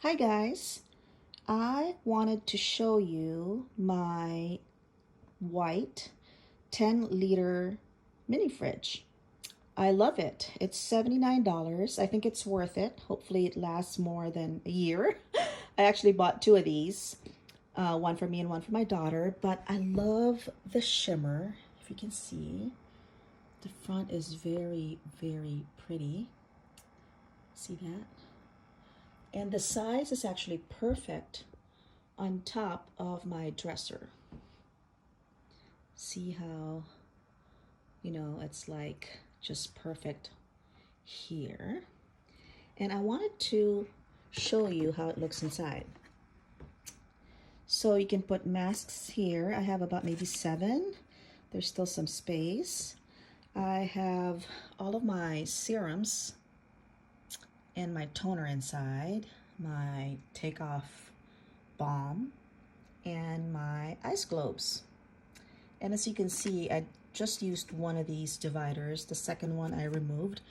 Hi guys, I wanted to show you my white 10-liter mini fridge. I love it. It's $79. I think it's worth it. Hopefully it lasts more than a year. I actually bought two of these, one for me and one for my daughter, but I love the shimmer. If you can see, the front is very, very pretty. See that? And the size is actually perfect on top of my dresser. See how, it's like just perfect here. And I wanted to show you how it looks inside. So you can put masks here. I have about maybe 7. There's still some space. I have all of my serums and my toner inside, my takeoff balm, and my ice globes. And as you can see, I just used one of these dividers. The second one I removed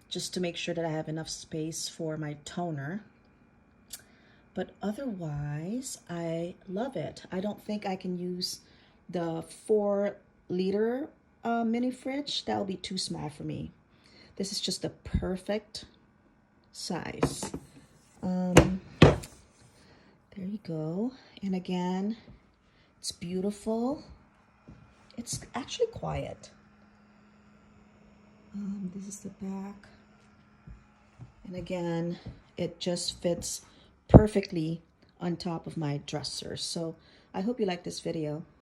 just to make sure that I have enough space for my toner. But otherwise, I love it. I don't think I can use the 4-liter mini fridge. That'll be too small for me. This is just the perfect size. There you go. And again, it's beautiful. It's actually quiet. This is the back. And again, it just fits perfectly on top of my dresser. So I hope you like this video.